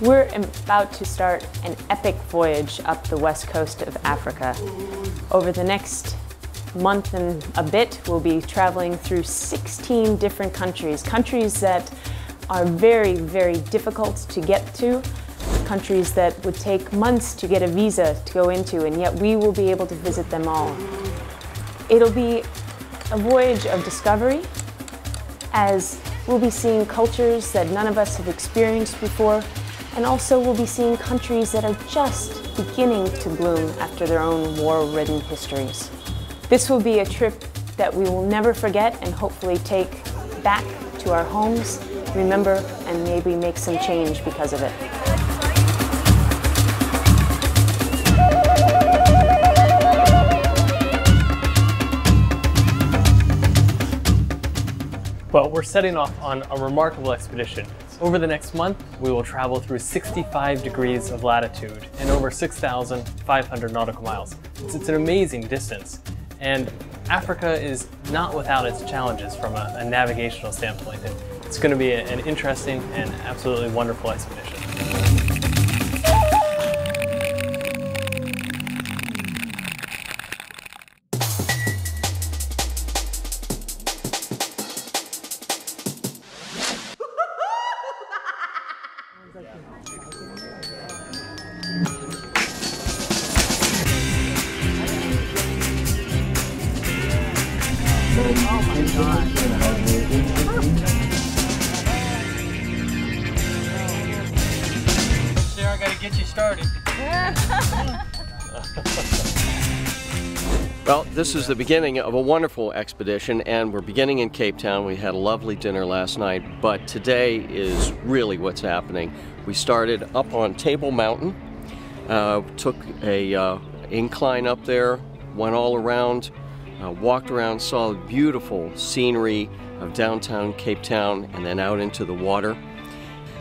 We're about to start an epic voyage up the west coast of Africa. Over the next month and a bit, we'll be traveling through 16 different countries that are very, very difficult to get to, countries that would take months to get a visa to go into, and yet we will be able to visit them all. It'll be a voyage of discovery, as we'll be seeing cultures that none of us have experienced before, and also we'll be seeing countries that are just beginning to bloom after their own war-ridden histories. This will be a trip that we will never forget and hopefully take back to our homes, remember, and maybe make some change because of it. Well, we're setting off on a remarkable expedition. Over the next month, we will travel through 65 degrees of latitude and over 6,500 nautical miles. It's an amazing distance. And Africa is not without its challenges from a navigational standpoint. And it's going to be an interesting and absolutely wonderful expedition. Oh my God. Sarah, I gotta get you started. Well, this is the beginning of a wonderful expedition, and we're beginning in Cape Town. We had a lovely dinner last night, but today is really what's happening. We started up on Table Mountain, took a incline up there, went all around, walked around, saw the beautiful scenery of downtown Cape Town, and then out into the water.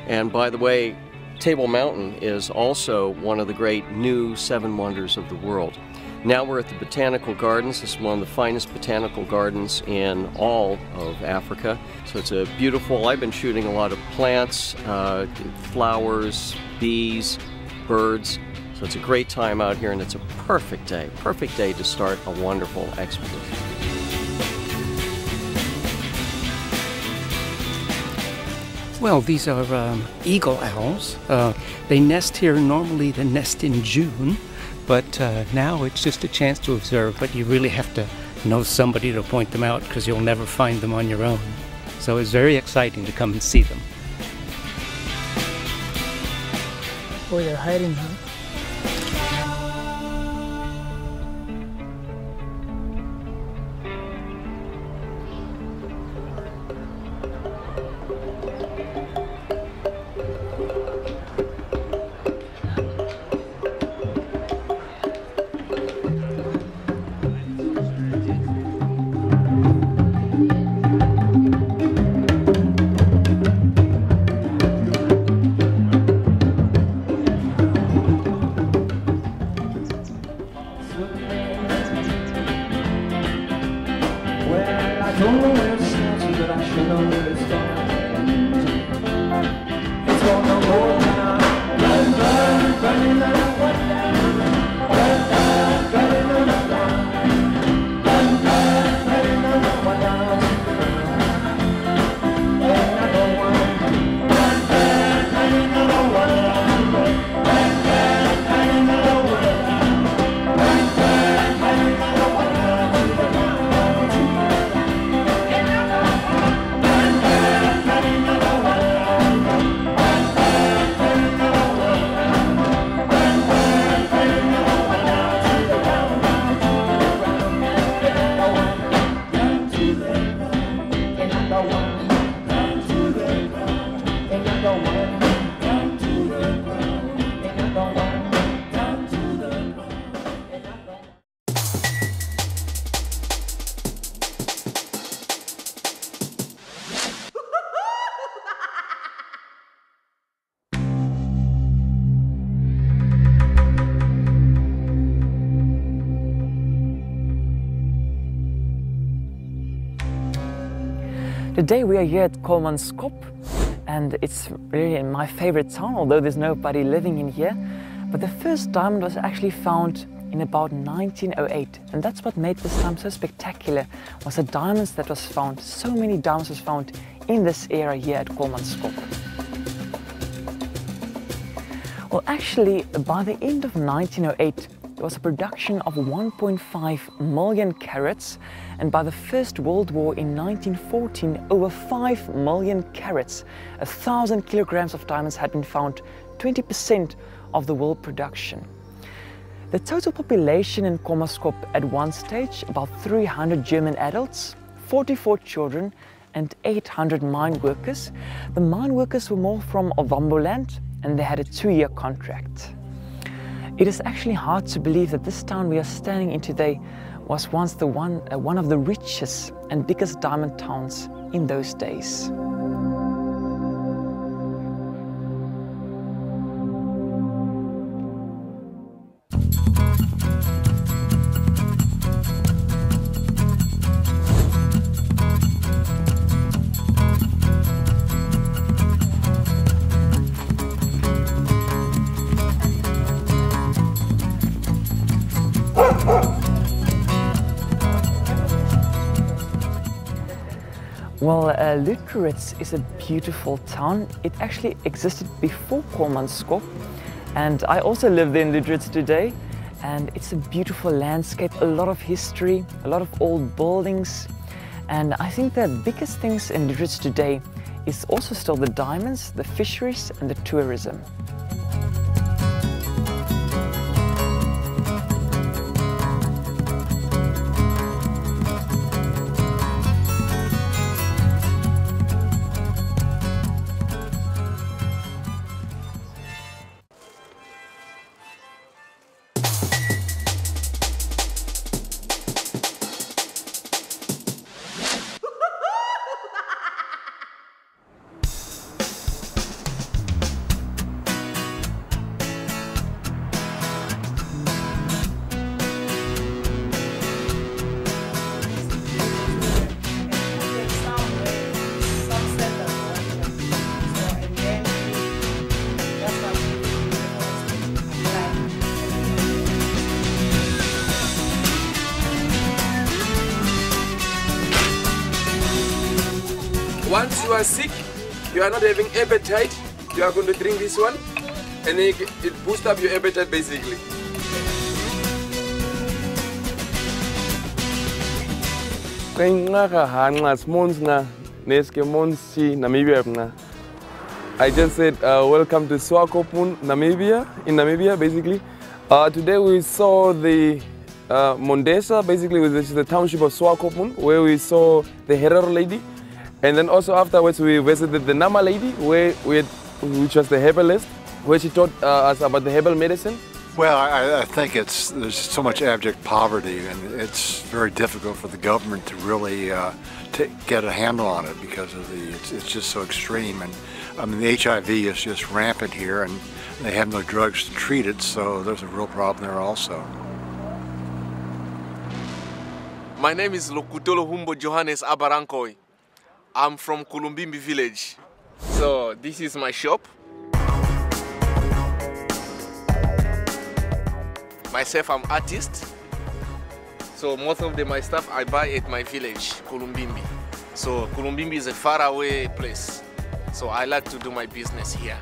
And by the way, Table Mountain is also one of the great new 7 wonders of the world. Now we're at the Botanical Gardens. This is one of the finest botanical gardens in all of Africa. So it's a beautiful, I've been shooting a lot of plants, flowers, bees, birds. So it's a great time out here, and it's a perfect day to start a wonderful expedition. Well, these are eagle owls. They nest here. Normally they nest in June, but now it's just a chance to observe, but you really have to know somebody to point them out because you'll never find them on your own. So it's very exciting to come and see them. Boy, they're hiding, huh? Today we are here at Kolmanskop, and it's really my favorite town, although there's nobody living in here. But the first diamond was actually found in about 1908, and that's what made this time so spectacular, was the diamonds that was found. So many diamonds was found in this area here at Kolmanskop. Well, actually, by the end of 1908, there was a production of 1.5 million carats, and by the First World War in 1914, over 5 million carats, 1,000 kilograms of diamonds had been found, 20% of the world production. The total population in Kolmanskop at one stage, about 300 German adults, 44 children, and 800 mine workers. The mine workers were more from Ovamboland, and they had a 2-year contract. It is actually hard to believe that this town we are standing in today was once one of the richest and biggest diamond towns in those days. Well, Lüderitz is a beautiful town. It actually existed before Kolmanskop, and I also live there in Lüderitz today. And it's a beautiful landscape, a lot of history, a lot of old buildings. And I think the biggest things in Lüderitz today is also still the diamonds, the fisheries, and the tourism. Once you are sick, you are not having appetite, you are going to drink this one, and it boosts up your appetite basically. I just said welcome to Swakopmund, Namibia, in Namibia basically. Today we saw the Mondesa, basically which is the township of Swakopmund, where we saw the Herero lady. And then also afterwards we visited the Nama lady, which was the herbalist, where she taught us about the herbal medicine. Well, I think there's so much abject poverty, and it's very difficult for the government to really get a handle on it because of it's just so extreme. And I mean, the HIV is just rampant here, and they have no drugs to treat it, so there's a real problem there also. My name is Lokutolo Humbo Johannes Abarankoi. I'm from Kulumbimbi village. So this is my shop. Myself, I'm artist. So most of my stuff I buy at my village, Kulumbimbi. So Kulumbimbi is a faraway place. So I like to do my business here.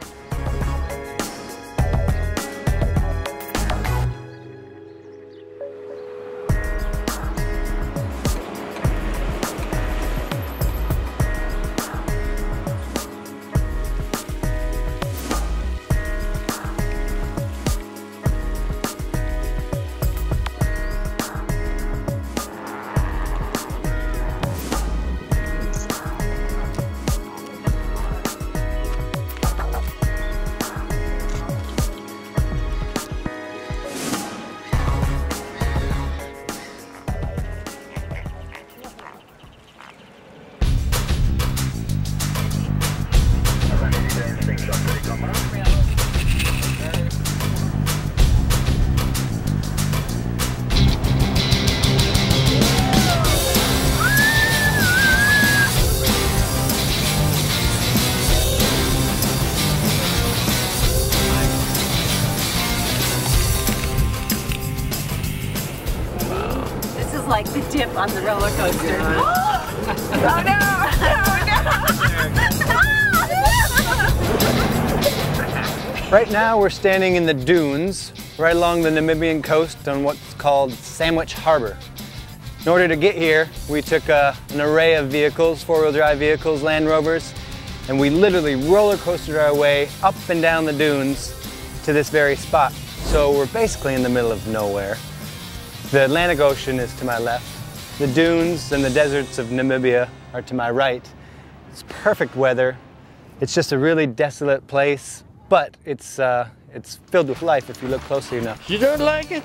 like the dip on the roller coaster. Oh no! Right now we're standing in the dunes right along the Namibian coast on what's called Sandwich Harbor. In order to get here, we took an array of vehicles, four-wheel drive vehicles, Land Rovers, and we literally roller coastered our way up and down the dunes to this very spot. So we're basically in the middle of nowhere. The Atlantic Ocean is to my left. The dunes and the deserts of Namibia are to my right. It's perfect weather. It's just a really desolate place, but it's filled with life if you look closely enough. You don't like it?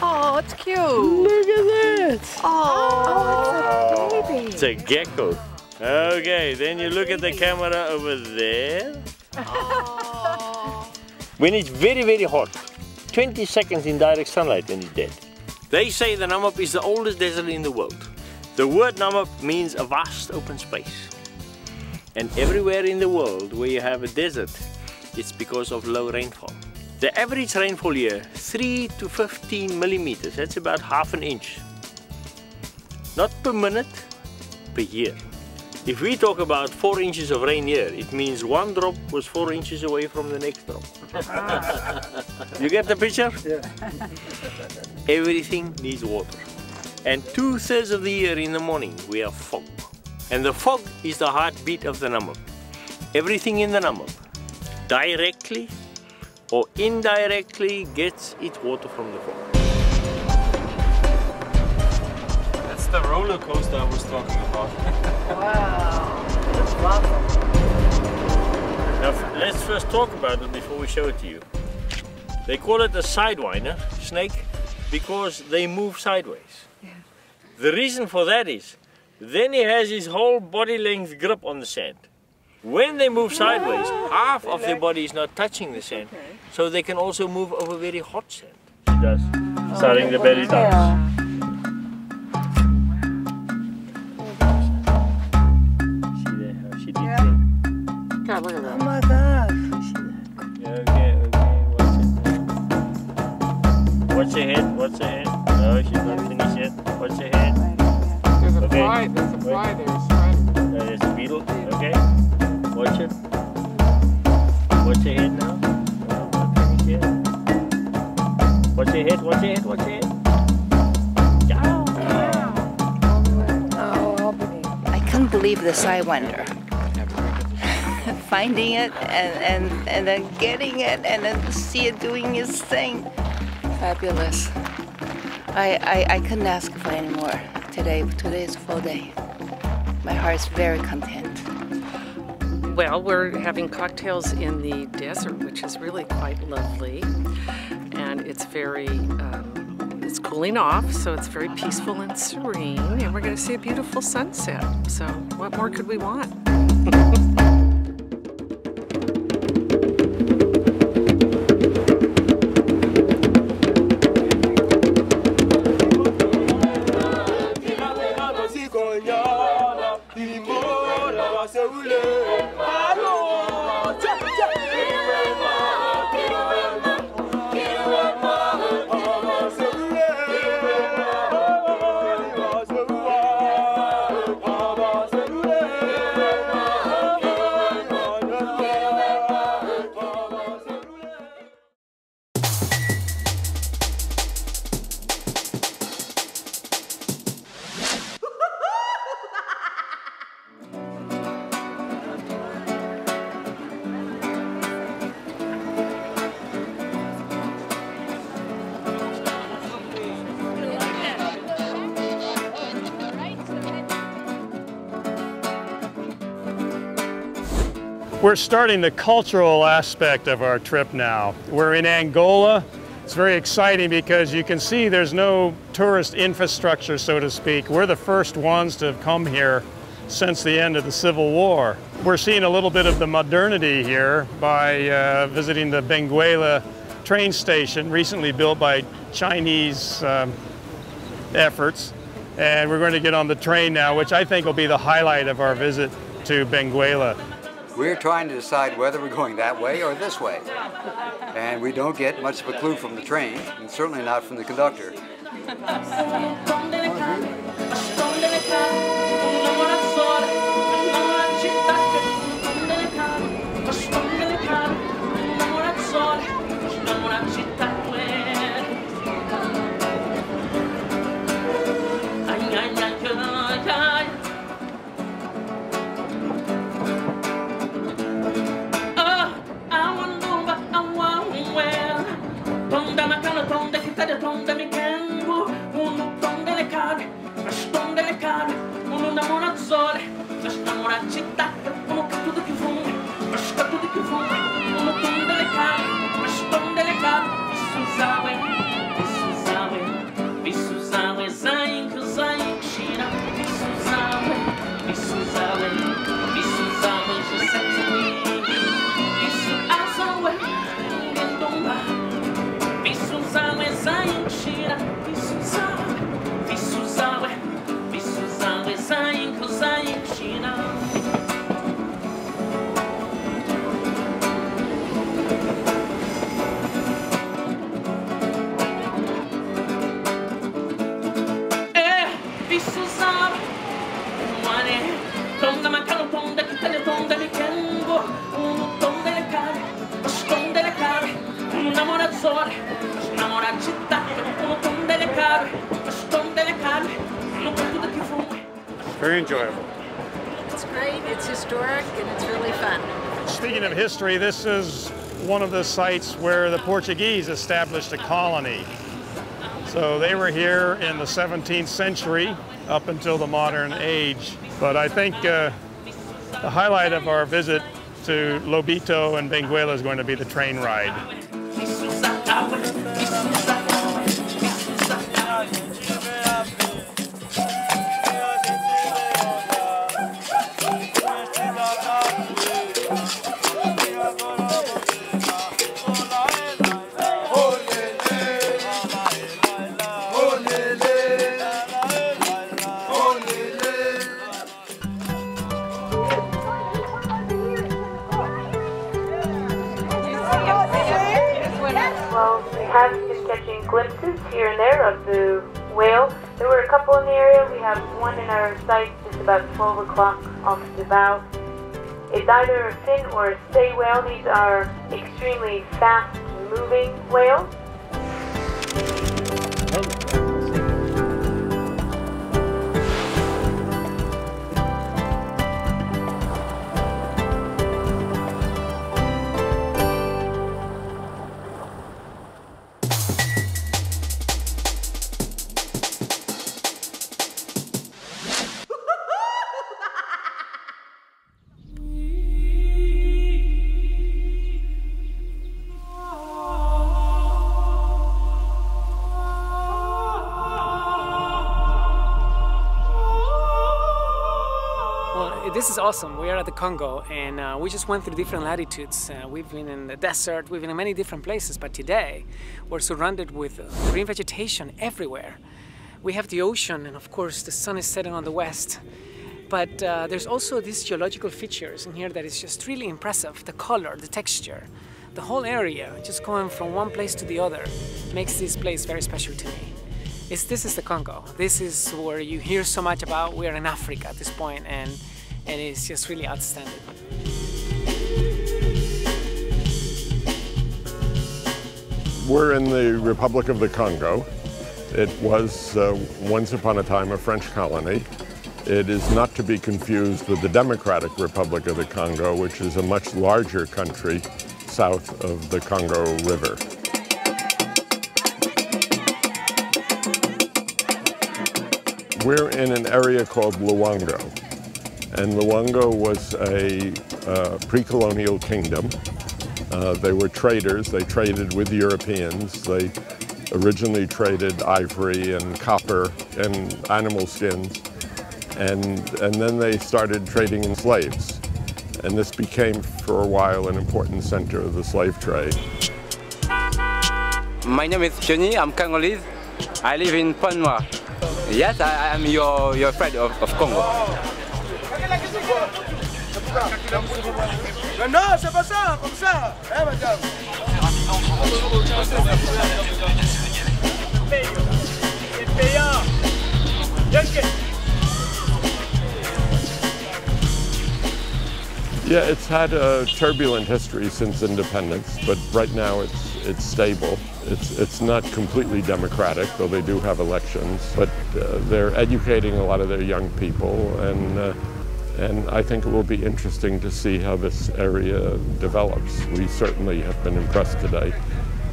Oh, it's cute. Look at that. Oh, it's a baby. It's a gecko. Okay, then you look at the camera over there. Oh. When it's very, very hot, 20 seconds in direct sunlight and it's dead. They say the Namib is the oldest desert in the world. The word Namib means a vast open space. And everywhere in the world where you have a desert, it's because of low rainfall. The average rainfall here, 3 to 15 millimeters. That's about half an inch. Not per minute, per year. If we talk about 4 inches of rain here, it means one drop was 4 inches away from the next drop. You get the picture? Yeah. Everything needs water. And 2/3 of the year in the morning, we have fog. And the fog is the heartbeat of the Namib. Everything in the Namib, directly or indirectly, gets its water from the fog. That's the roller coaster I was talking about. Wow, that's awesome. Now, let's first talk about it before we show it to you. They call it a sidewinder snake because they move sideways. Yeah. The reason for that is, then he has his whole body length grip on the sand. When they move sideways, half of their body is not touching the sand, so they can also move over very hot sand. She does. Starting the belly dance. See there how she did it? God, look at that. Oh my God. Okay, watch your head, watch your head. No, she's not finished yet. Watch your head. There's a fly, there's a fly, there's a spider. There's a beetle, okay. Watch it. Watch your head now. No, not finished yet. Watch your head, watch your head, watch your head. I couldn't believe the Sidewinder. Finding it and then getting it and then see it doing its thing. Fabulous. I couldn't ask for any more today. Today is a full day. My heart's very content. Well, we're having cocktails in the desert, which is really quite lovely. And it's very, it's cooling off, so it's very peaceful and serene. And we're going to see a beautiful sunset. So what more could we want? We're starting the cultural aspect of our trip now. We're in Angola. It's very exciting because you can see there's no tourist infrastructure, so to speak. We're the first ones to have come here since the end of the Civil War. We're seeing a little bit of the modernity here by visiting the Benguela train station, recently built by Chinese efforts. And we're going to get on the train now, which I think will be the highlight of our visit to Benguela. We're trying to decide whether we're going that way or this way. And we don't get much of a clue from the train, and certainly not from the conductor. Very enjoyable. It's great, it's historic, and it's really fun. Speaking of history, this is one of the sites where the Portuguese established a colony. So they were here in the 17th century up until the modern age. But I think the highlight of our visit to Lobito and Benguela is going to be the train ride. Well, we have been catching glimpses here and there of the whale. There were a couple in the area. We have one in our sight just about 12 o'clock off the bow. It's either a fin or a sei whale. These are extremely fast-moving whales. This is awesome. We are at the Congo and we just went through different latitudes. We've been in the desert, we've been in many different places, but today we're surrounded with green vegetation everywhere. We have the ocean and of course the sun is setting on the west. But there's also these geological features in here that is just really impressive. The color, the texture, the whole area, just going from one place to the other, makes this place very special to me. This is the Congo. This is where you hear so much about. We are in Africa at this point, and it's just really outstanding. We're in the Republic of the Congo. It was once upon a time a French colony. It is not to be confused with the Democratic Republic of the Congo, which is a much larger country south of the Congo River. We're in an area called Luango. And Luango was a pre-colonial kingdom. They were traders. They traded with Europeans. They originally traded ivory and copper and animal skins. And then they started trading in slaves. And this became, for a while, an important center of the slave trade. My name is Johnny. I'm Congolese. I live in Pointe Noire. Yes, I am your friend of Congo. Non, c'est pas ça, comme ça. Eh, madame. Yeah, it's had a turbulent history since independence, but right now it's stable. It's not completely democratic, though they do have elections, but they're educating a lot of their young people, and I think it will be interesting to see how this area develops. We certainly have been impressed today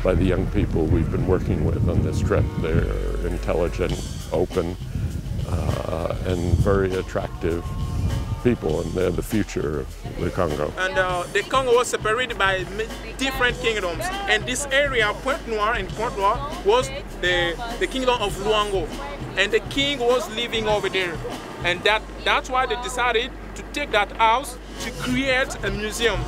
by the young people we've been working with on this trip. They're intelligent, open, and very attractive people, and they're the future of the Congo. And the Congo was separated by different kingdoms, and this area, Pointe Noire and Pointe Noire, was the kingdom of Luango, and the king was living over there, and that's why they decided to take that house to create a museum.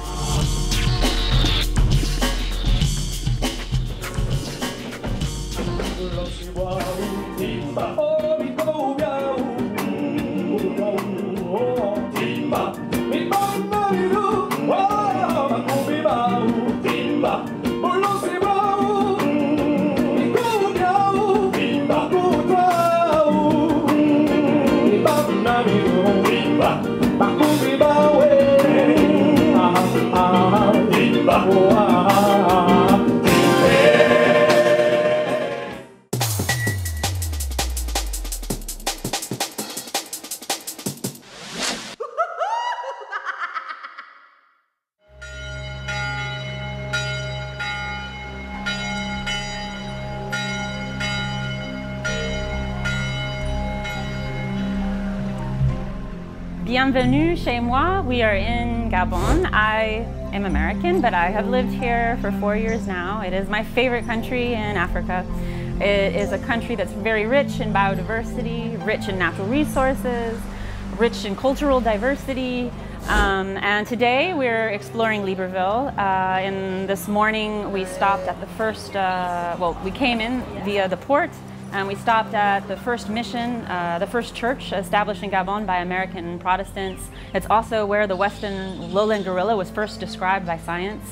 Bienvenue chez moi. We are in Gabon. I am American, but I have lived here for 4 years now. It is my favorite country in Africa. It is a country that's very rich in biodiversity, rich in natural resources, rich in cultural diversity. And today we're exploring Libreville. And this morning we stopped at the first, we came in via the port, and we stopped at the first mission, the first church established in Gabon by American Protestants. It's also where the Western lowland gorilla was first described by science.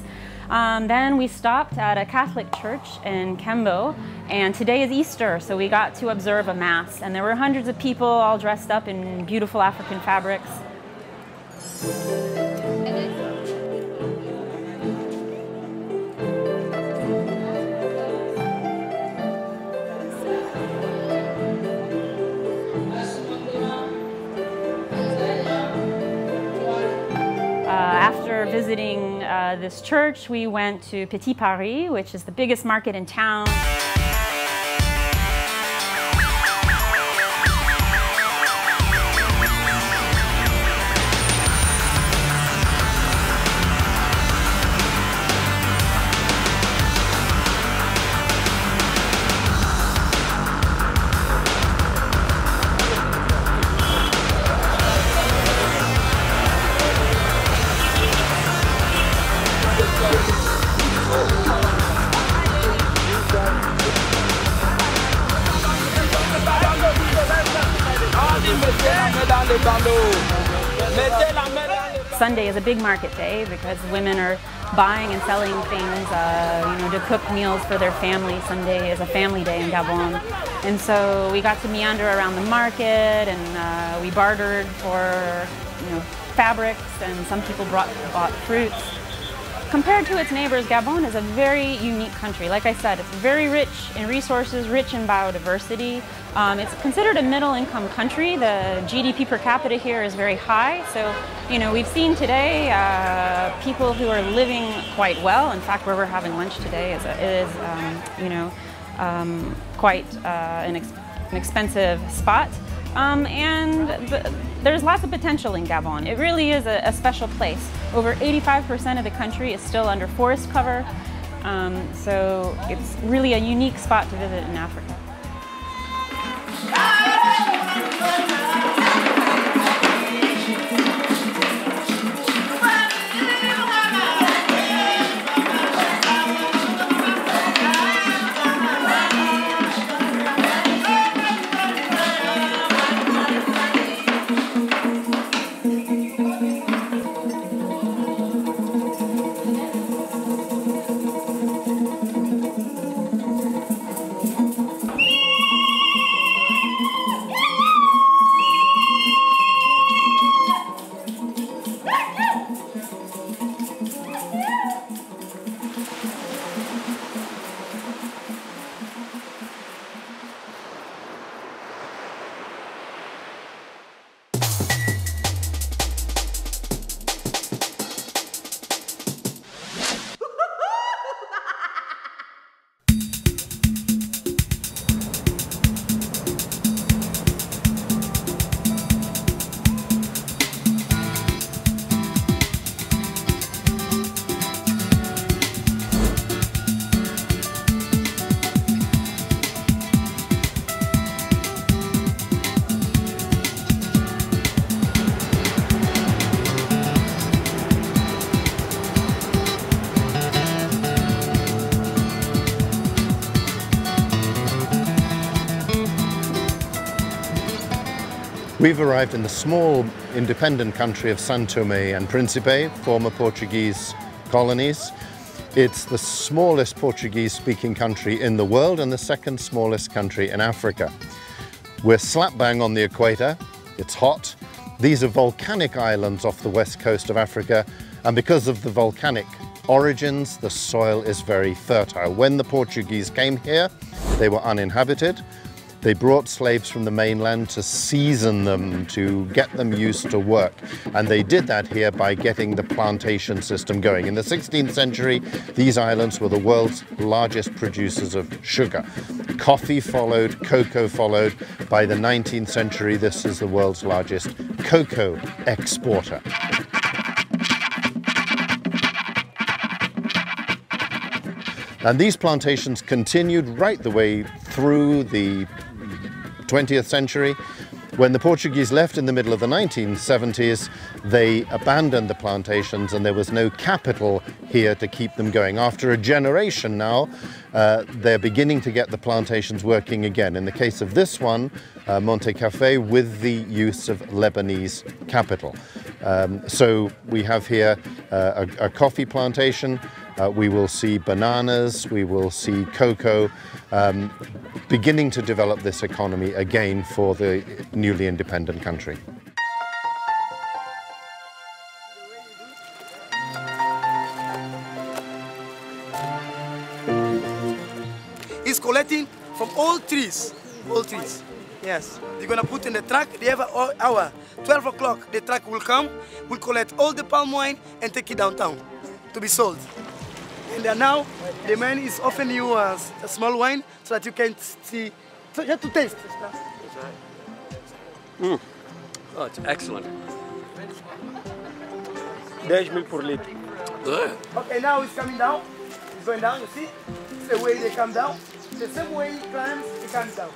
Then we stopped at a Catholic church in Kembo, and today is Easter, so we got to observe a Mass. And there were hundreds of people all dressed up in beautiful African fabrics. After visiting this church, we went to Petit Paris, which is the biggest market in town. Sunday is a big market day because women are buying and selling things, to cook meals for their family. Sunday is a family day in Gabon. And so we got to meander around the market, and we bartered for, fabrics, and some people bought fruits. Compared to its neighbors, Gabon is a very unique country. Like I said, it's very rich in resources, rich in biodiversity. It's considered a middle-income country. The GDP per capita here is very high. So, we've seen today people who are living quite well. In fact, where we're having lunch today is quite an expensive spot. There's lots of potential in Gabon. It really is a special place. Over 85% of the country is still under forest cover, so it's really a unique spot to visit in Africa. We've arrived in the small independent country of São Tomé and Príncipe, former Portuguese colonies. It's the smallest Portuguese-speaking country in the world and the second smallest country in Africa. We're slap bang on the equator. It's hot. These are volcanic islands off the west coast of Africa, and because of the volcanic origins, the soil is very fertile. When the Portuguese came here, they were uninhabited. They brought slaves from the mainland to season them, to get them used to work. And they did that here by getting the plantation system going. In the 16th century, these islands were the world's largest producers of sugar. Coffee followed, cocoa followed. By the 19th century, this is the world's largest cocoa exporter. And these plantations continued right the way through the 20th century. When the Portuguese left in the middle of the 1970s, they abandoned the plantations and there was no capital here to keep them going. After a generation now, they're beginning to get the plantations working again. In the case of this one, Monte Cafe, with the use of Lebanese capital. So we have here a coffee plantation. We will see bananas, we will see cocoa, beginning to develop this economy again for the newly independent country. It's collecting from all trees, yes. They're gonna put in the truck, they have an hour, 12 o'clock, the truck will come, will collect all the palm wine and take it downtown to be sold. And now the man is offering you a small wine so that you can see, so you have to taste. Oh, it's excellent. 10 mil por litro. Good. Okay, now it's coming down. It's going down, you see? It's the way they come down. The same way it climbs, it comes down.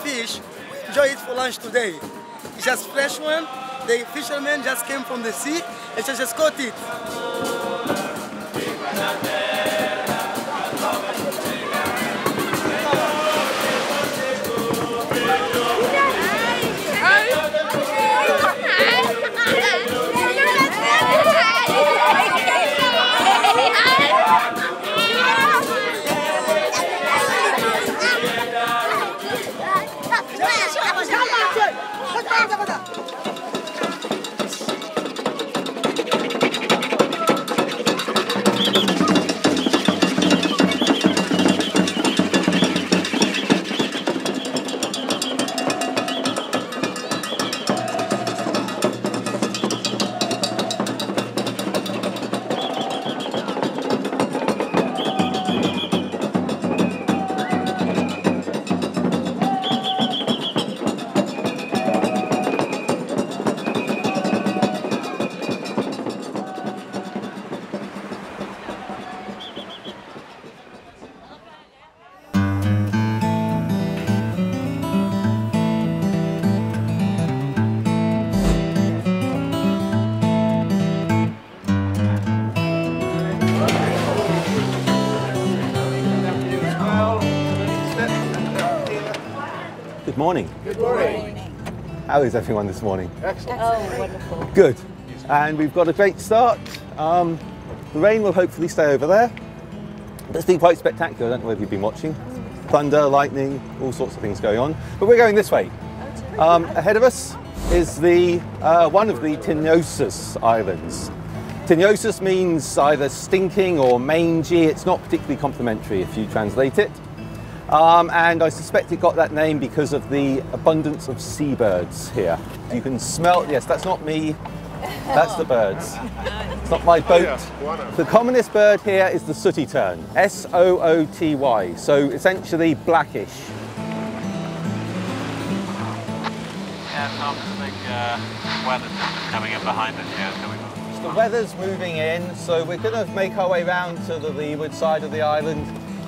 Fish, enjoy it for lunch today. It's just fresh one. The fishermen just came from the sea and just caught it. Good morning. Good morning. How is everyone this morning? Excellent. Oh, wonderful. Good. And we've got a great start. The rain will hopefully stay over there. But it's been quite spectacular. I don't know whether you've been watching. Thunder, lightning, all sorts of things going on. But we're going this way. Ahead of us is the one of the Tinhosos Islands. Tinhosos means either stinking or mangy. It's not particularly complimentary if you translate it. And I suspect it got that name because of the abundance of seabirds here. You can smell, yes, that's not me That's the birds. It's not my boat. The commonest bird here is the sooty tern, S-O-O-T-Y, so essentially blackish. Yeah, Tom, I think weather's just coming in behind us here, so the weather's moving in, so we're going to make our way round to the leeward side of the island.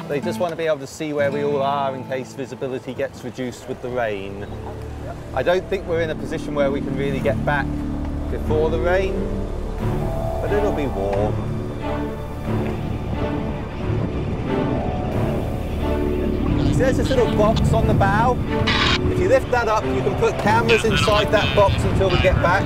They just want to be able to see where we all are in case visibility gets reduced with the rain. I don't think we're in a position where we can really get back before the rain, but it'll be warm. See, there's this little box on the bow. If you lift that up, you can put cameras inside that box until we get back.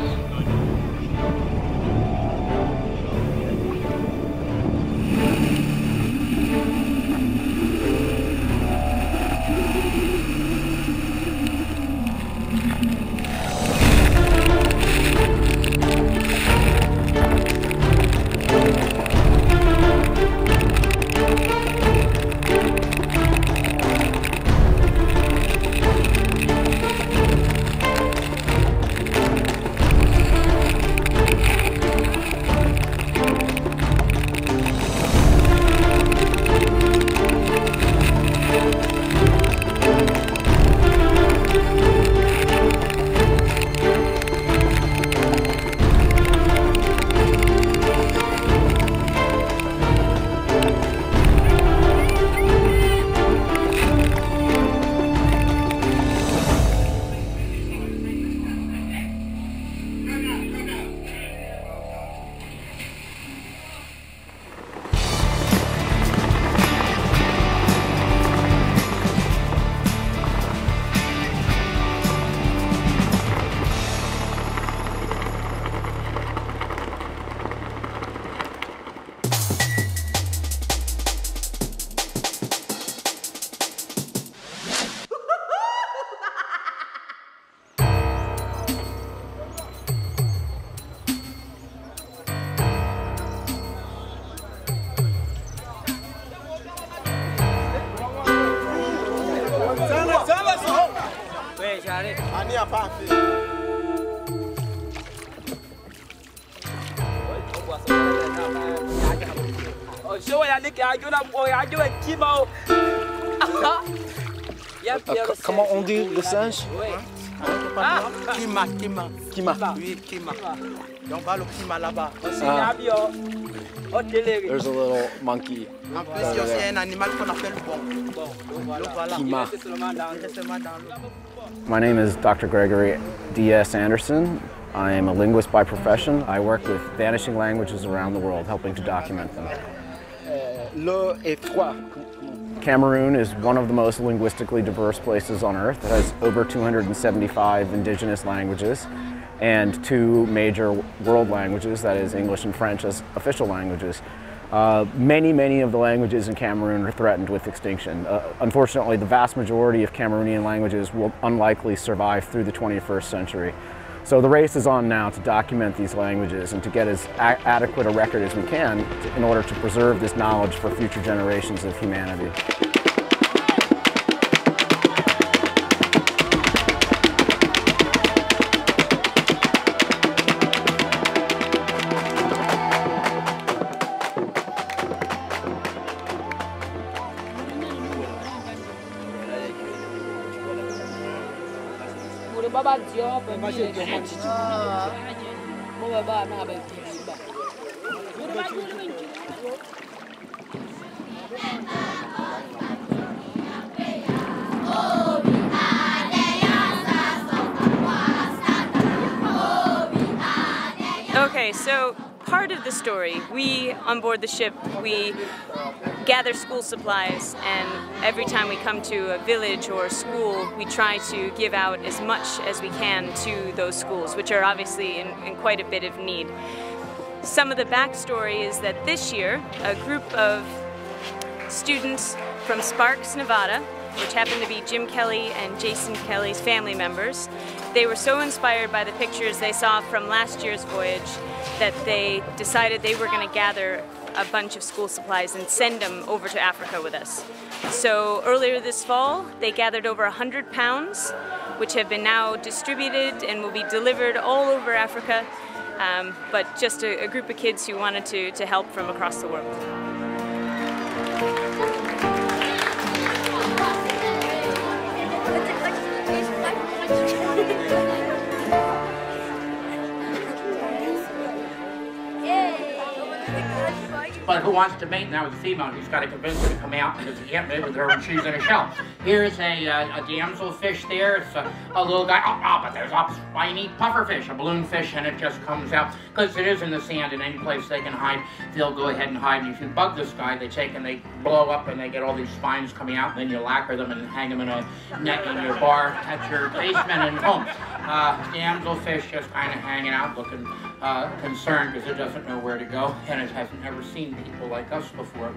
Comment on dit le singe? Kima. Oui, Kima. Donc, on va le Kima là-bas. There's a little monkey. En plus, il y a aussi un animal qu'on appelle Kima. My name is Dr. Gregory D.S. Anderson. I am a linguist by profession. I work with vanishing languages around the world, helping to document them. L'eau est froid. Cameroon is one of the most linguistically diverse places on Earth. It has over 275 indigenous languages and 2 major world languages, that is English and French, as official languages. Many of the languages in Cameroon are threatened with extinction. Unfortunately, the vast majority of Cameroonian languages will unlikely survive through the 21st century. So the race is on now to document these languages and to get as adequate a record as we can in order to preserve this knowledge for future generations of humanity. Okay, so part of the story, we on board the ship, we gather school supplies, and every time we come to a village or a school, we try to give out as much as we can to those schools, which are obviously in quite a bit of need. Some of the backstory is that this year, a group of students from Sparks, Nevada, which happened to be Jim Kelly and Jason Kelly's family members, they were so inspired by the pictures they saw from last year's voyage that they decided they were going to gather a bunch of school supplies and send them over to Africa with us. So earlier this fall, they gathered over 100 pounds, which have been now distributed and will be delivered all over Africa but just a group of kids who wanted to help from across the world. But who wants to mate now with a female? Who's got to convince her to come out because you can't mate with her when she's in a shell. Here's a damselfish there. It's a little guy. But there's a spiny pufferfish, a balloonfish, and it just comes out. Because it is in the sand, in any place they can hide, they'll go ahead and hide. And if you bug this guy, they take and they blow up and they get all these spines coming out. And then you lacquer them and hang them in a net in your bar at your basement and home. Damselfish just kind of hanging out, looking concerned because it doesn't know where to go, and it hasn't ever seen people like us before.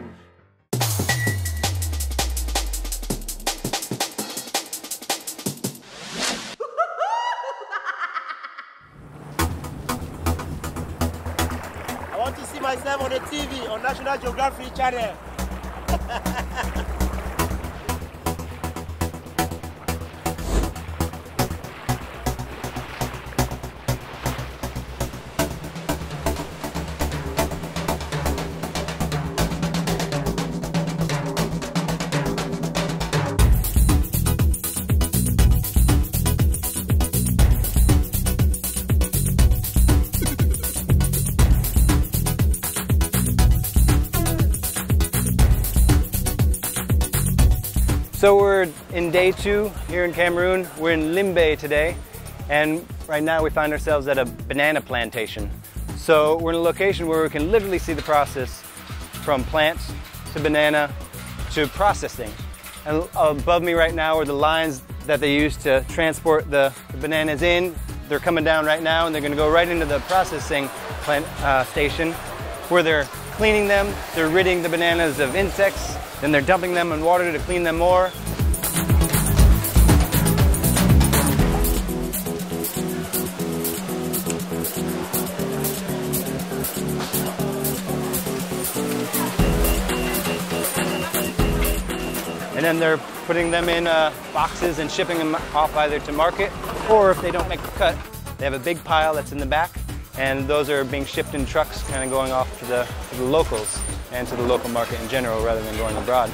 I want to see myself on the TV, on National Geographic Channel. So we're in day 2 here in Cameroon. We're in Limbe today, and right now we find ourselves at a banana plantation. So we're in a location where we can literally see the process from plants to banana to processing. And above me right now are the lines that they use to transport the bananas in. They're coming down right now, and they're going to go right into the processing plant station where they're cleaning them, they're ridding the bananas of insects, then they're dumping them in water to clean them more. And then they're putting them in boxes and shipping them off either to market, or if they don't make the cut, they have a big pile that's in the back, and those are being shipped in trucks, kind of going off to the locals and to the local market in general rather than going abroad.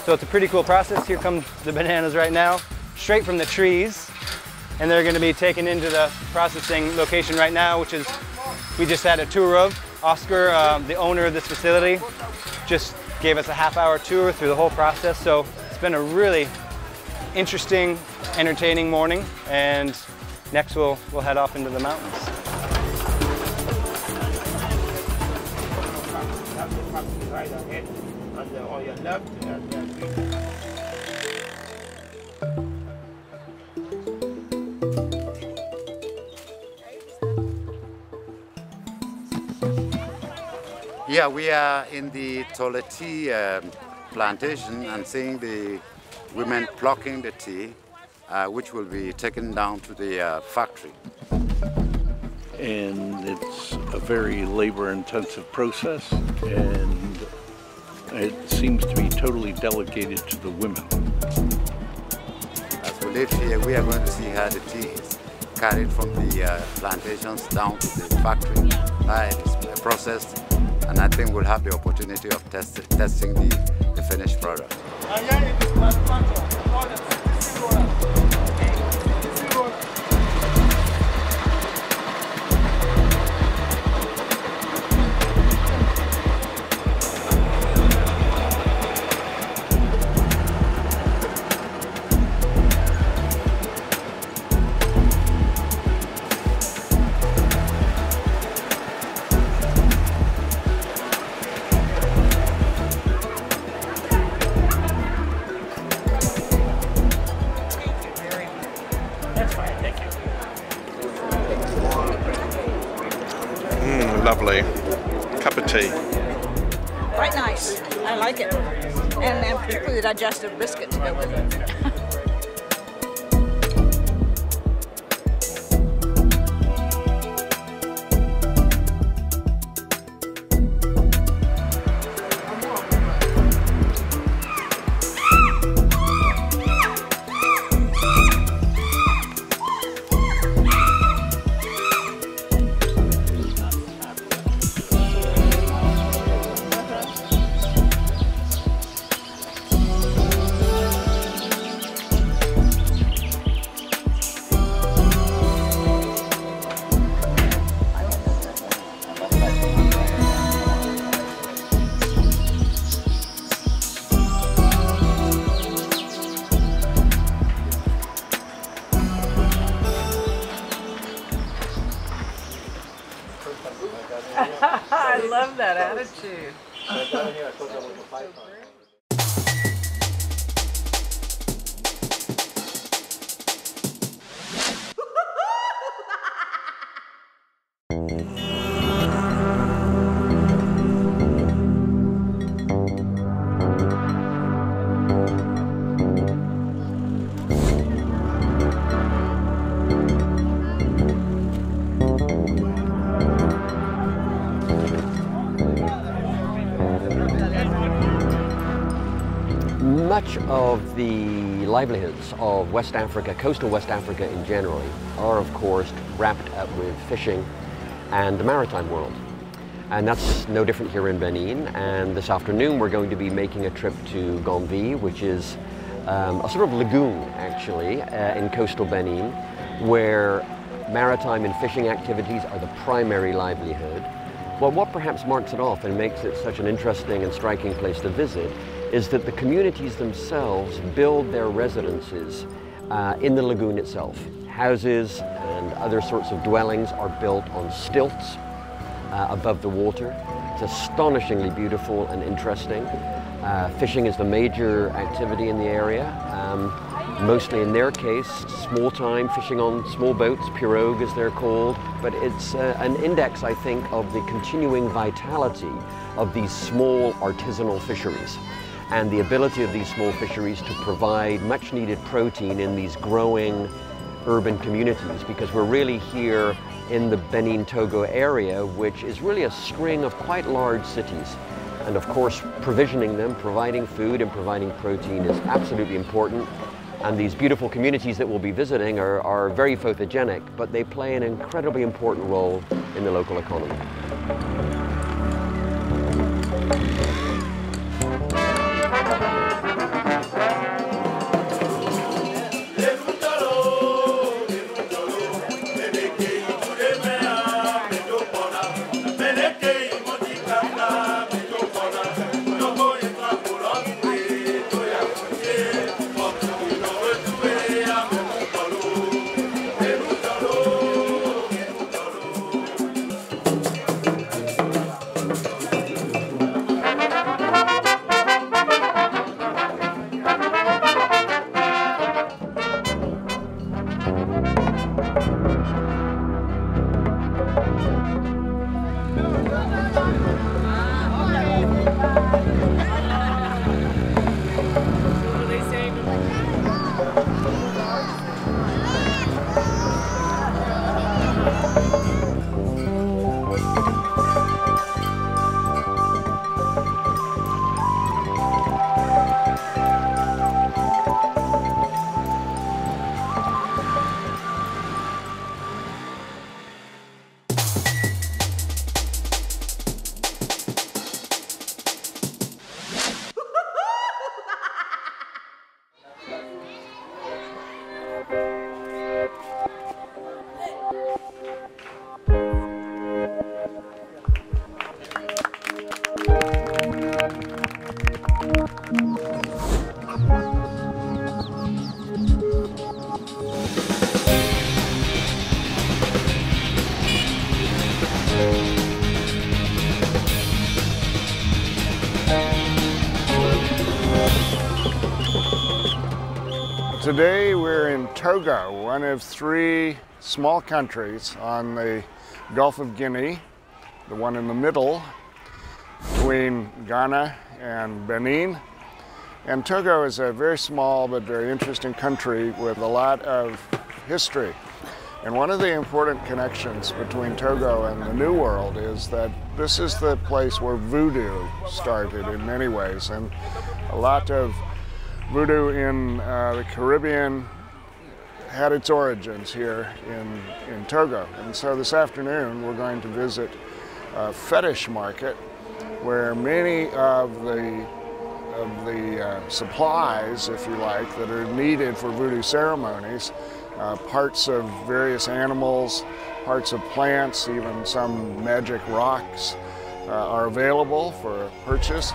So it's a pretty cool process. Here come the bananas right now, straight from the trees, and they're going to be taken into the processing location right now, which is, we just had a tour of. Oscar, the owner of this facility, just gave us a half-hour tour through the whole process, so it's been a really interesting, entertaining morning, and next we'll head off into the mountains. Yeah, we are in the Toleti plantation and seeing the women plucking the tea, which will be taken down to the factory. And it's a very labor-intensive process, and it seems to be totally delegated to the women. As we live here, we are going to see how the tea is carried from the plantations down to the factory. It is processed, and I think we'll have the opportunity of testing the finished product. Lovely. Cup of tea. Quite nice. I like it. And particularly the digestive biscuit to go with it. love that attitude. Much of the livelihoods of West Africa, coastal West Africa in general, are of course wrapped up with fishing and the maritime world. And that's no different here in Benin. And this afternoon we're going to be making a trip to Gomvi, which is a sort of lagoon actually in coastal Benin, where maritime and fishing activities are the primary livelihood. Well, what perhaps marks it off and makes it such an interesting and striking place to visit is that the communities themselves build their residences in the lagoon itself. Houses and other sorts of dwellings are built on stilts above the water. It's astonishingly beautiful and interesting. Fishing is the major activity in the area. Mostly in their case, small time fishing on small boats, pirogue as they're called, but it's an index, I think, of the continuing vitality of these small artisanal fisheries and the ability of these small fisheries to provide much needed protein in these growing urban communities, because we're really here in the Benin-Togo area, which is really a string of quite large cities. And of course, provisioning them, providing food and providing protein is absolutely important. And these beautiful communities that we'll be visiting are very photogenic, but they play an incredibly important role in the local economy. Today we're in Togo, one of 3 small countries on the Gulf of Guinea, the one in the middle between Ghana and Benin. And Togo is a very small but very interesting country with a lot of history. And one of the important connections between Togo and the New World is that this is the place where voodoo started in many ways. And a lot of voodoo in the Caribbean had its origins here in Togo. And so this afternoon we're going to visit a fetish market where many of the supplies, if you like, that are needed for voodoo ceremonies, parts of various animals, parts of plants, even some magic rocks are available for purchase.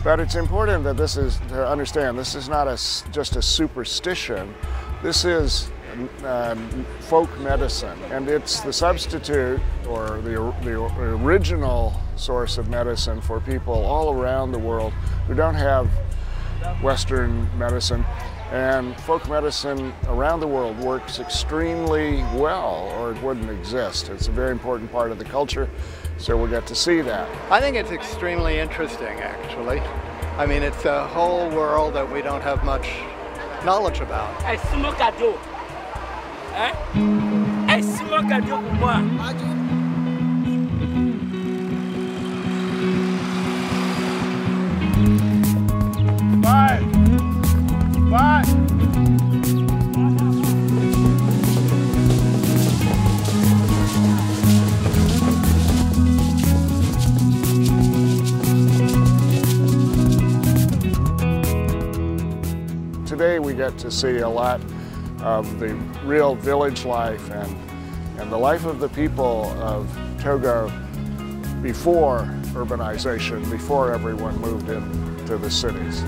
But it's important that to understand this is not just a superstition. This is folk medicine, and it's the substitute or the original source of medicine for people all around the world who don't have Western medicine. And folk medicine around the world works extremely well, or it wouldn't exist. It's a very important part of the culture, so we'll get to see that. I think it's extremely interesting, actually. I mean, it's a whole world that we don't have much knowledge about. Un small cadeau. Hein? Un small cadeau pour moi. Five. Today we get to see a lot of the real village life and the life of the people of Togo before urbanization, before everyone moved into the cities.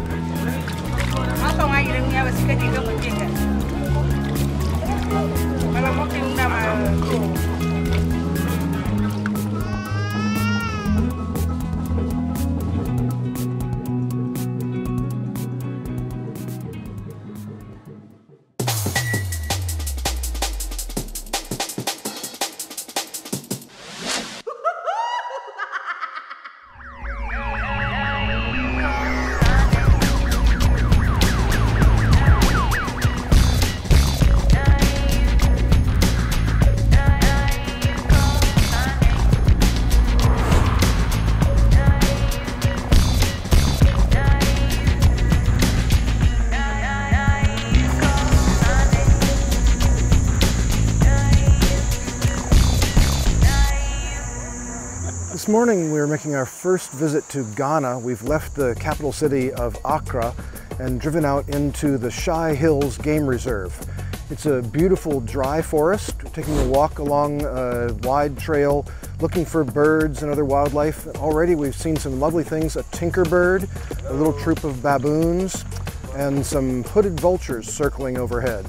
This morning we are making our first visit to Ghana. We've left the capital city of Accra and driven out into the Shy Hills Game Reserve. It's a beautiful dry forest. We're taking a walk along a wide trail looking for birds and other wildlife. Already we've seen some lovely things, a tinkerbird, a little troop of baboons, and some hooded vultures circling overhead.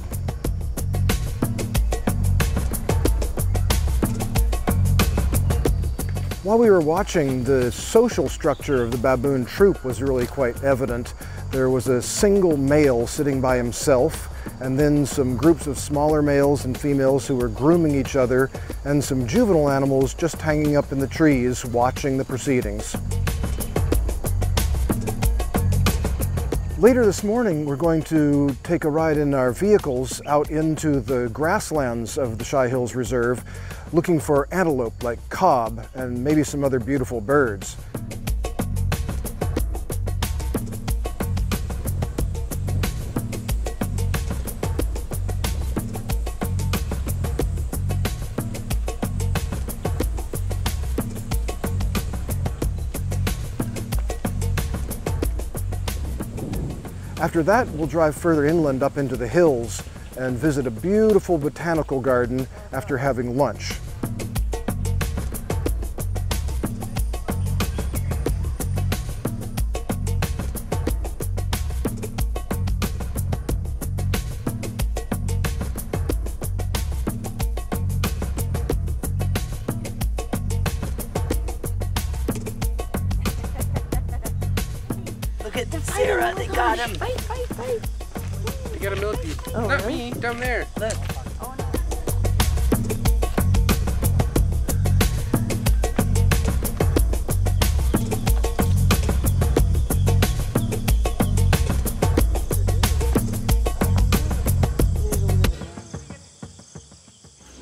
While we were watching, the social structure of the baboon troop was really quite evident. There was a single male sitting by himself, and then some groups of smaller males and females who were grooming each other, and some juvenile animals just hanging up in the trees watching the proceedings. Later this morning, we're going to take a ride in our vehicles out into the grasslands of the Shy Hills Reserve, looking for antelope like cob and maybe some other beautiful birds. After that, we'll drive further inland up into the hills and visit a beautiful botanical garden after having lunch. Look at Sarah, they got him. You got a milky. Oh, Not really? me, down there. Look.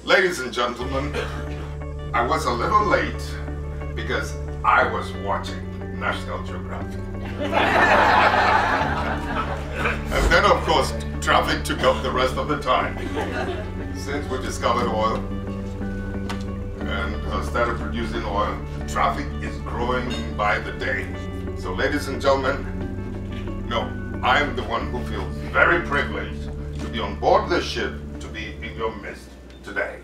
Ladies and gentlemen, I was a little late because I was watching National Geographic. And then, of course, traffic took up the rest of the time. Since we discovered oil and started producing oil, traffic is growing by the day. So, ladies and gentlemen, no, I'm the one who feels very privileged to be on board this ship, to be in your midst today.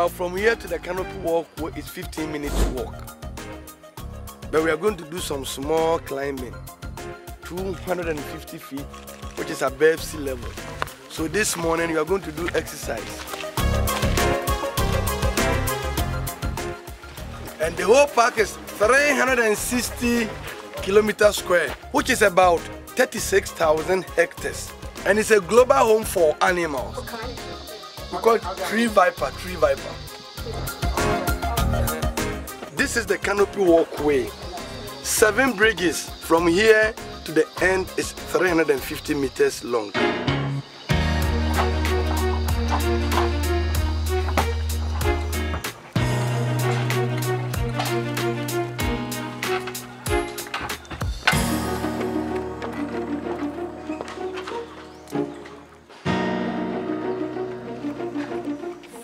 Now from here to the canopy walk is 15 minutes walk. But we are going to do some small climbing, 250 feet, which is above sea level. So this morning you are going to do exercise. And the whole park is 360 kilometers square, which is about 36,000 hectares. And it's a global home for animals. We call it tree viper. This is the canopy walkway. 7 bridges from here to the end is 350 meters long.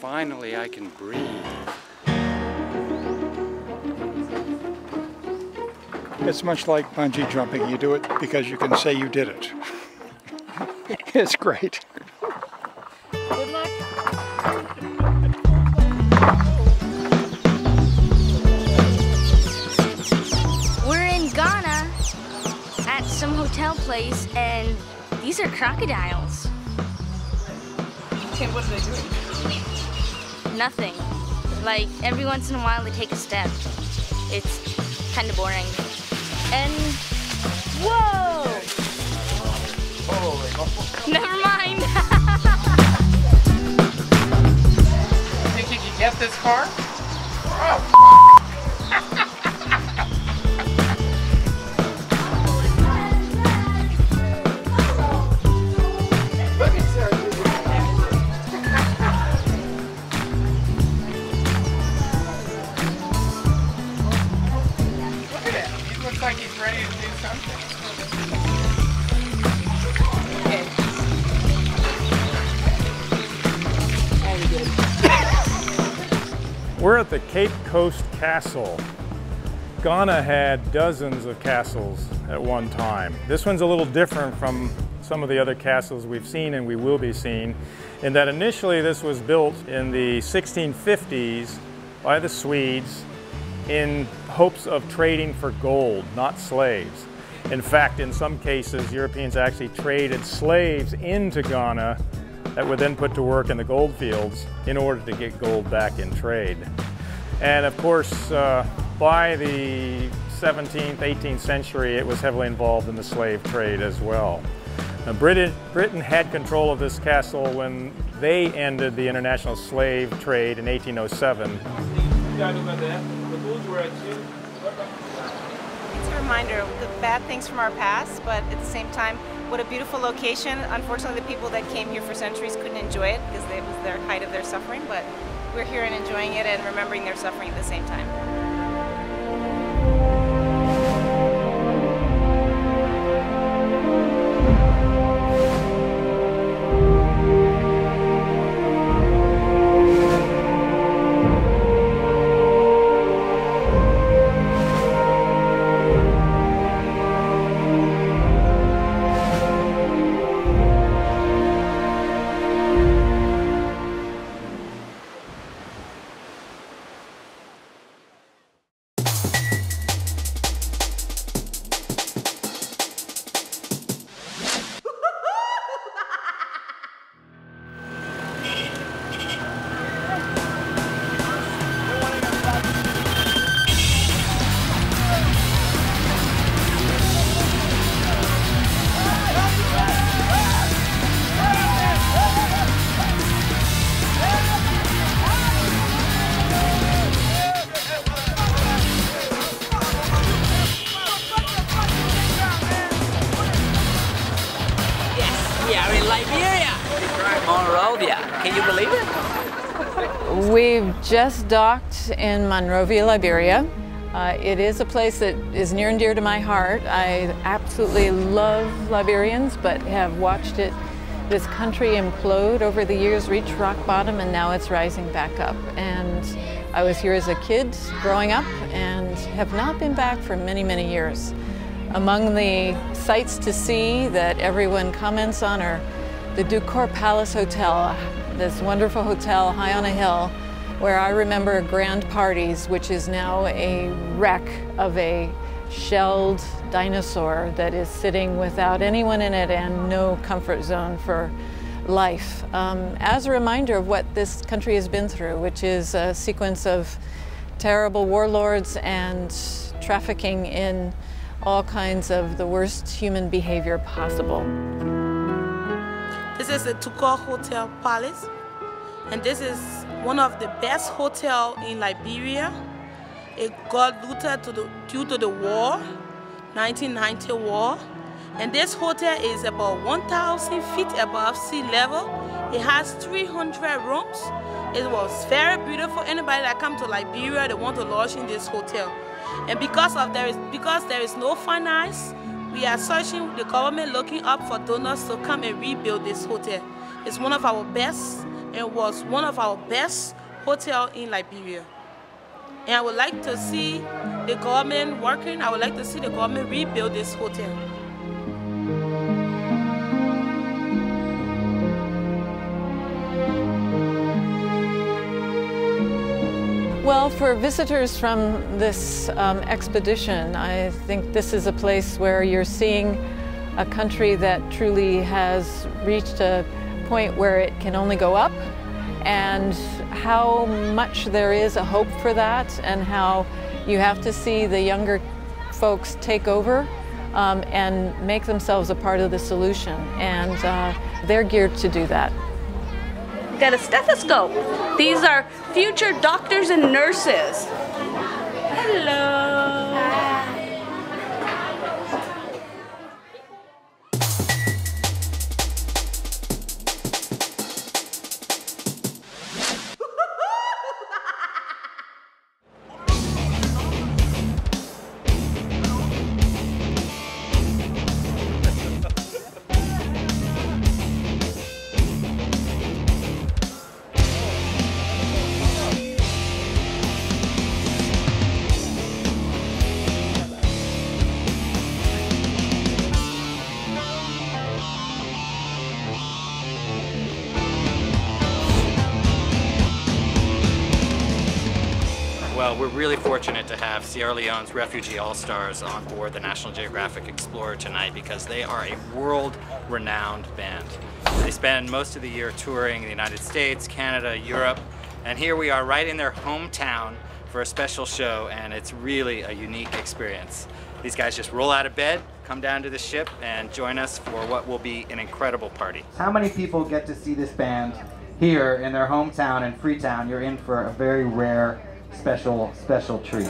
Finally, I can breathe. It's much like bungee jumping. You do it because you can say you did it. It's great. Good luck. We're in Ghana at some hotel place, and these are crocodiles. Tim, what are they doing? Nothing. Like, every once in a while they take a step. It's kind of boring. And, whoa! Never mind. Think you can get this far? Oh, look at Sarah. Look at him. He looks like he's ready to do something. We're at the Cape Coast Castle. Ghana had dozens of castles at one time. This one's a little different from some of the other castles we've seen and we will be seeing, in that initially this was built in the 1650s by the Swedes in hopes of trading for gold, not slaves. In fact, in some cases, Europeans actually traded slaves into Ghana that were then put to work in the gold fields in order to get gold back in trade. And of course, by the 17th, 18th century, it was heavily involved in the slave trade as well. Now, Britain had control of this castle when they ended the international slave trade in 1807. It's a reminder of the bad things from our past, but at the same time, what a beautiful location. Unfortunately, the people that came here for centuries couldn't enjoy it because it was their height of their suffering, but we're here and enjoying it and remembering their suffering at the same time. Monrovia. Can you believe it? We've just docked in Monrovia, Liberia. It is a place that is near and dear to my heart. I absolutely love Liberians, but have watched this country implode over the years, reach rock bottom, and now it's rising back up. And I was here as a kid growing up and have not been back for many, many years. Among the sights to see that everyone comments on are the Ducor Palace Hotel, this wonderful hotel high on a hill where I remember grand parties, which is now a wreck of a shelled dinosaur that is sitting without anyone in it and no comfort zone for life. As a reminder of what this country has been through, which is a sequence of terrible warlords and trafficking in all kinds of the worst human behavior possible. This is the Tukor Hotel Palace, and this is one of the best hotels in Liberia. It got looted due to the war, 1990 war. And this hotel is about 1,000 feet above sea level. It has 300 rooms. It was very beautiful. Anybody that comes to Liberia, they want to lodge in this hotel. And because there is no finance, we are searching the government, looking up for donors to come and rebuild this hotel. It's one of our best, and was one of our best hotels in Liberia. And I would like to see the government working. I would like to see the government rebuild this hotel. Well, for visitors from this expedition, I think this is a place where you're seeing a country that truly has reached a point where it can only go up, and how much there is a hope for that, and how you have to see the younger folks take over and make themselves a part of the solution, and they're geared to do that. Got a stethoscope. These are future doctors and nurses. Hello. Well, we're really fortunate to have Sierra Leone's Refugee All-Stars on board the National Geographic Explorer tonight because they are a world-renowned band. They spend most of the year touring the United States, Canada, Europe, and here we are right in their hometown for a special show, and it's really a unique experience. These guys just roll out of bed, come down to the ship, and join us for what will be an incredible party. How many people get to see this band here in their hometown in Freetown? You're in for a very rare, special treat.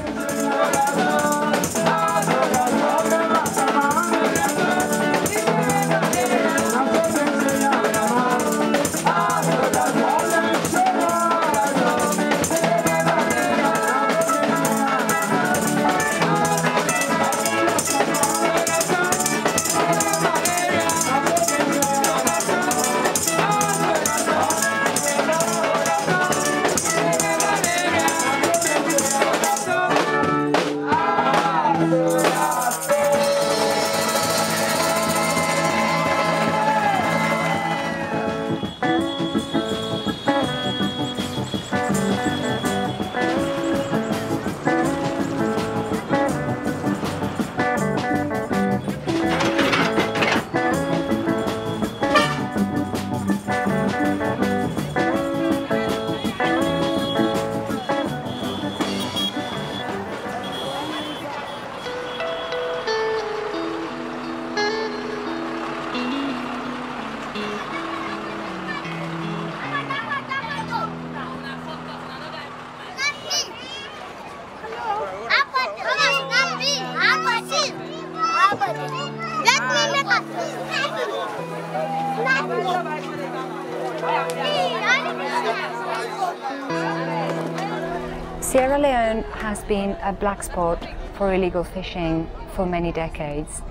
Sierra Leone has been a black spot for illegal fishing for many decades.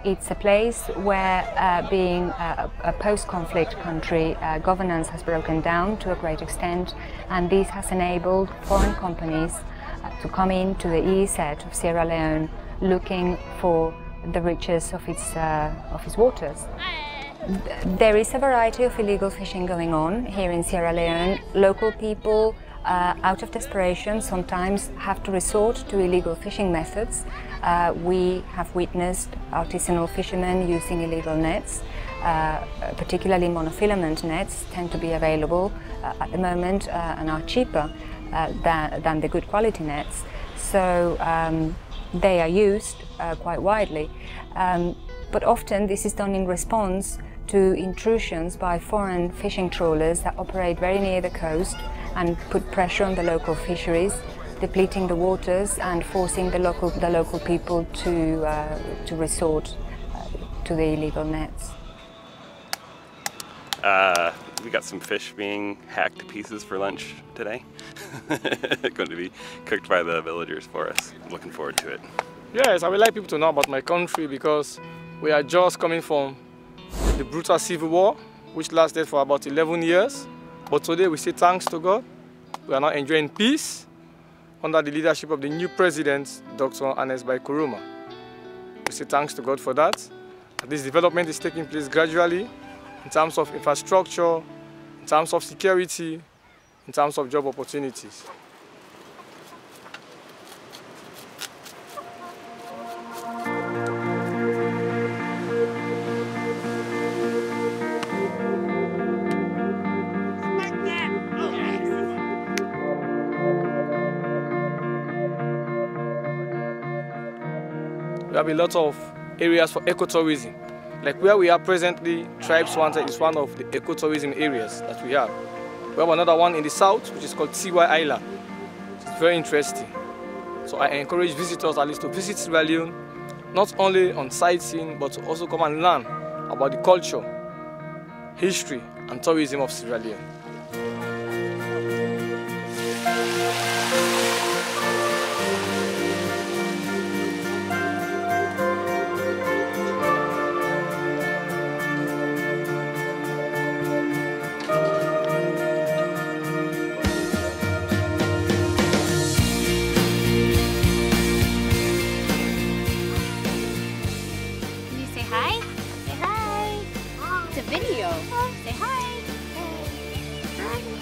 It's a place where, being a post-conflict country, governance has broken down to a great extent, and this has enabled foreign companies to come into the EEZ of Sierra Leone looking for the riches of its waters. There is a variety of illegal fishing going on here in Sierra Leone. Local people out of desperation, sometimes have to resort to illegal fishing methods. We have witnessed artisanal fishermen using illegal nets, particularly monofilament nets tend to be available at the moment and are cheaper than the good quality nets. So they are used quite widely. But often this is done in response to intrusions by foreign fishing trawlers that operate very near the coast and put pressure on the local fisheries, depleting the waters and forcing the local people to resort to the illegal nets. We got some fish being hacked to pieces for lunch today. Going to be cooked by the villagers for us. I'm looking forward to it. Yes, I would like people to know about my country because we are just coming from the brutal civil war, which lasted for about 11 years. But today we say thanks to God. We are now enjoying peace under the leadership of the new president, Dr. Ernest Bai Koroma. We say thanks to God for that. This development is taking place gradually in terms of infrastructure, in terms of security, in terms of job opportunities. We have a lot of areas for ecotourism. Like where we are presently, Tribes Wanted is one of the ecotourism areas that we have. We have another one in the south, which is called Tiwai Island. It's very interesting. So I encourage visitors at least to visit Sierra Leone, not only on sightseeing, but to also come and learn about the culture, history, and tourism of Sierra Leone.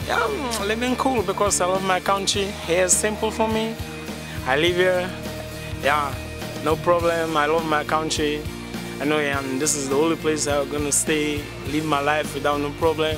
Yeah, I'm living cool because I love my country. Here is simple for me. I live here. Yeah, no problem. I love my country. I know, and this is the only place I'm gonna stay, live my life without no problem.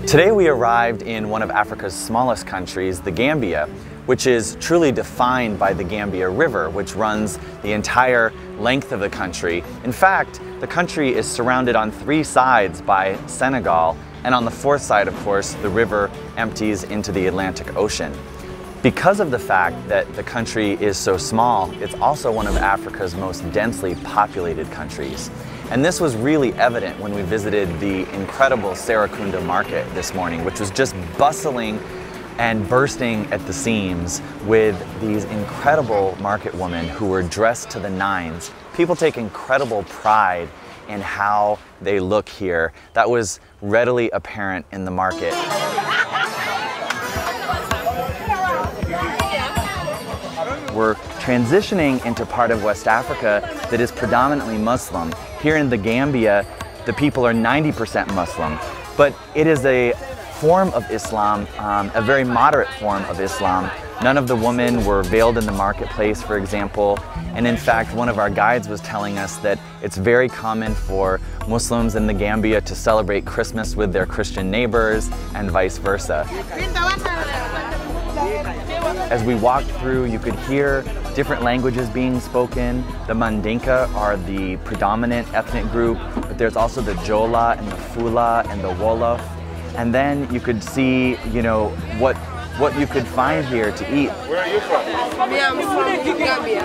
Today we arrived in one of Africa's smallest countries, the Gambia, which is truly defined by the Gambia River, which runs the entire length of the country. In fact, the country is surrounded on 3 sides by Senegal, and on the 4th side, of course, the river empties into the Atlantic Ocean. Because of the fact that the country is so small, it's also one of Africa's most densely populated countries. And this was really evident when we visited the incredible Serekunda market this morning, which was just bustling and bursting at the seams with these incredible market women who were dressed to the nines. People take incredible pride in how they look here. That was readily apparent in the market. We're transitioning into part of West Africa that is predominantly Muslim. Here in the Gambia, the people are 90% Muslim, but it is a form of Islam, a very moderate form of Islam. None of the women were veiled in the marketplace, for example, and in fact, one of our guides was telling us that it's very common for Muslims in the Gambia to celebrate Christmas with their Christian neighbors and vice versa. As we walked through, you could hear different languages being spoken. The Mandinka are the predominant ethnic group, but there's also the Jola and the Fula and the Wolof. And then you could see, you know, what you could find here to eat. Where are you from? Me, I'm from Gambia.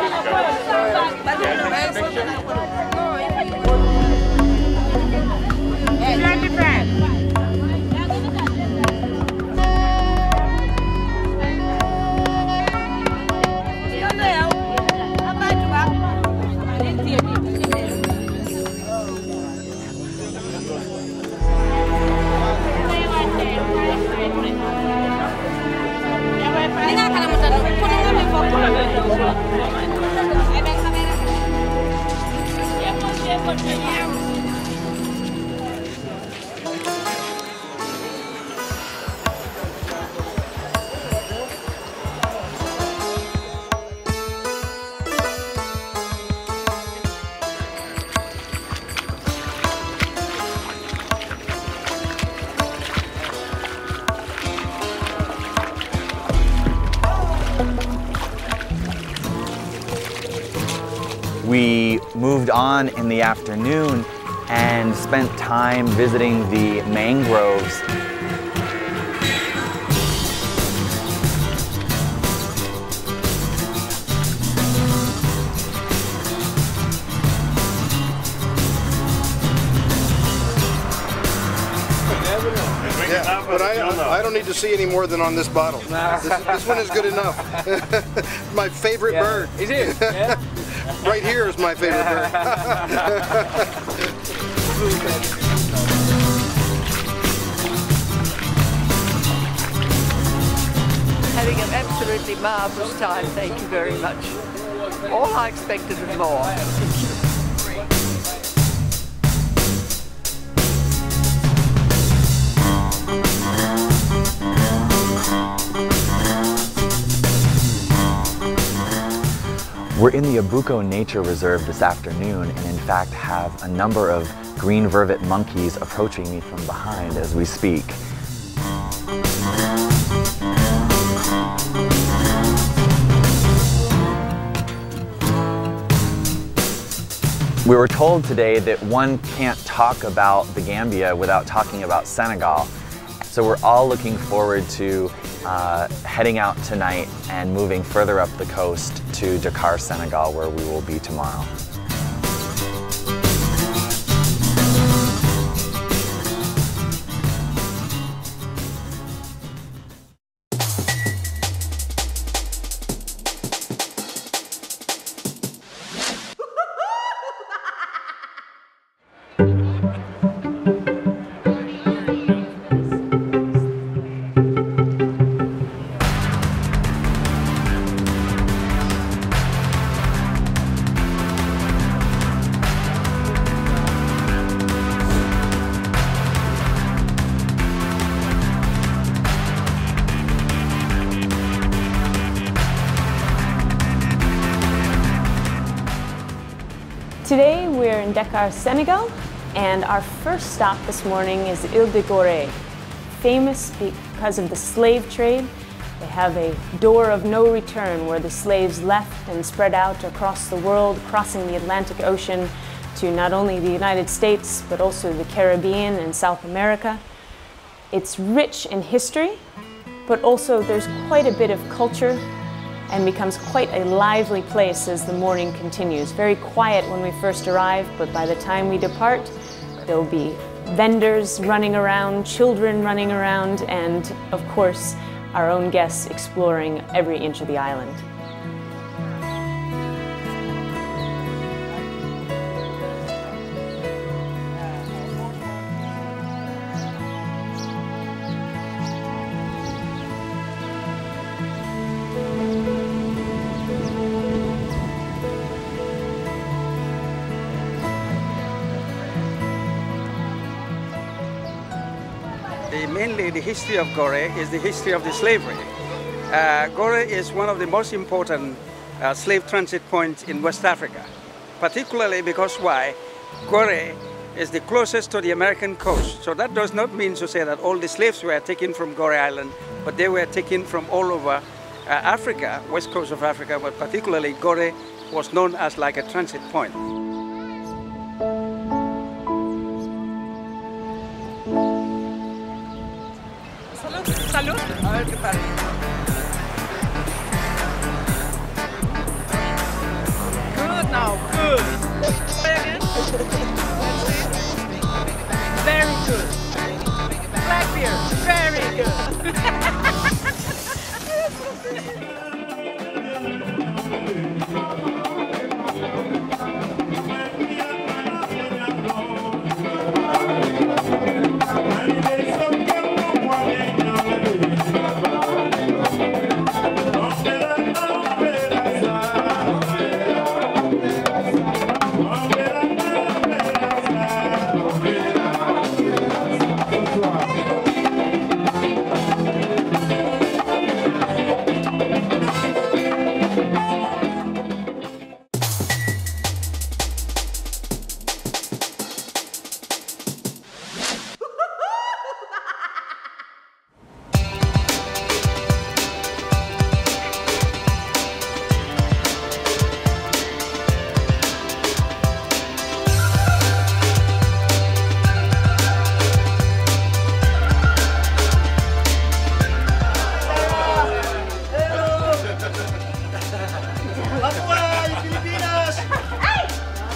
We moved on in the afternoon and spent time visiting the mangroves. Yeah, but I don't need to see any more than on this bottle. This one is good enough. My favorite bird. Is it? Yeah. Right here is my favorite bird. Having an absolutely marvellous time, thank you very much. All I expected and more. We're in the Abuco Nature Reserve this afternoon and in fact have a number of green vervet monkeys approaching me from behind as we speak. We were told today that one can't talk about the Gambia without talking about Senegal. So we're all looking forward to heading out tonight and moving further up the coast to Dakar, Senegal, where we will be tomorrow. Today we're in Dakar, Senegal, and our first stop this morning is Ile de Gorée. Famous because of the slave trade, they have a door of no return where the slaves left and spread out across the world, crossing the Atlantic Ocean to not only the United States, but also the Caribbean and South America. It's rich in history, but also there's quite a bit of culture and becomes quite a lively place as the morning continues. Very quiet when we first arrive, but by the time we depart, there'll be vendors running around, children running around, and of course, our own guests exploring every inch of the island. Mainly the history of Gorée is the history of the slavery. Gorée is one of the most important slave transit points in West Africa, particularly because why? Gorée is the closest to the American coast. So that does not mean to say that all the slaves were taken from Gorée Island, but they were taken from all over Africa, west coast of Africa, but particularly Gore was known as like a transit point. Salud. A ver qué tal. Good now, good. Try again. Very good. Black beer, very good.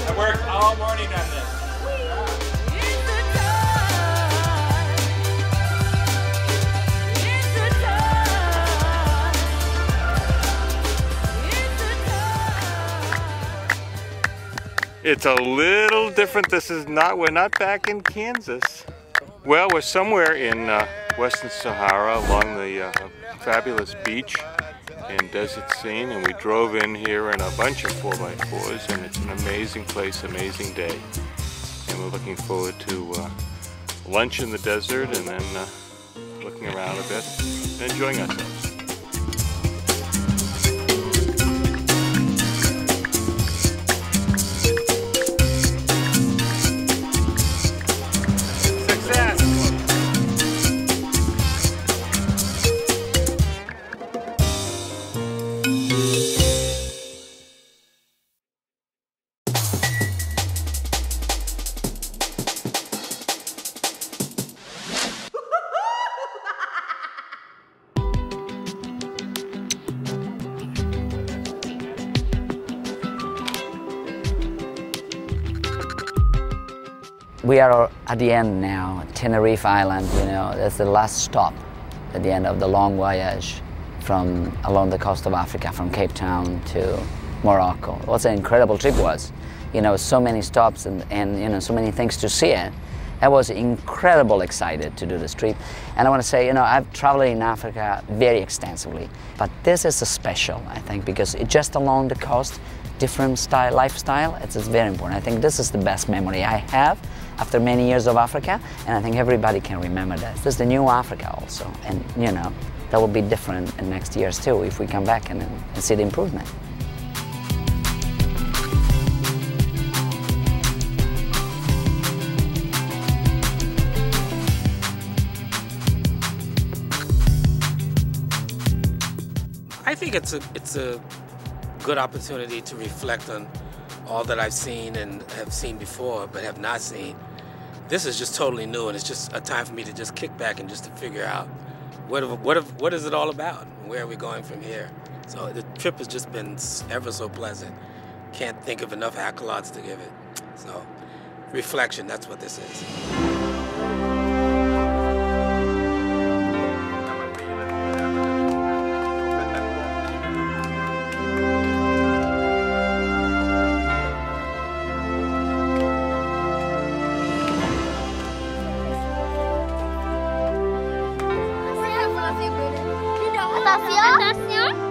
I worked all morning on this. It's a little different. We're not back in Kansas. Well, we're somewhere in Western Sahara along the fabulous beach and desert scene, and we drove in here in a bunch of 4x4s, and it's an amazing place, amazing day. And we're looking forward to lunch in the desert and then looking around a bit and enjoying ourselves. We are at the end now, Tenerife Island, you know, that's the last stop at the end of the long voyage from along the coast of Africa, from Cape Town to Morocco. What an incredible trip was. You know, so many stops and you know, so many things to see. I was incredibly excited to do this trip. And I want to say, you know, I've traveled in Africa very extensively, but this is a special, I think, because it's just along the coast, different style, lifestyle, it's very important. I think this is the best memory I have after many years of Africa, and I think everybody can remember that. This is the new Africa also, and you know, that will be different in next years too if we come back and see the improvement. I think it's a good opportunity to reflect on all that I've seen and have seen before but have not seen. This is just totally new, and it's just a time for me to just kick back and just to figure out what is it all about and where are we going from here. So the trip has just been ever so pleasant. Can't think of enough accolades to give it. So reflection, that's what this is. Attention.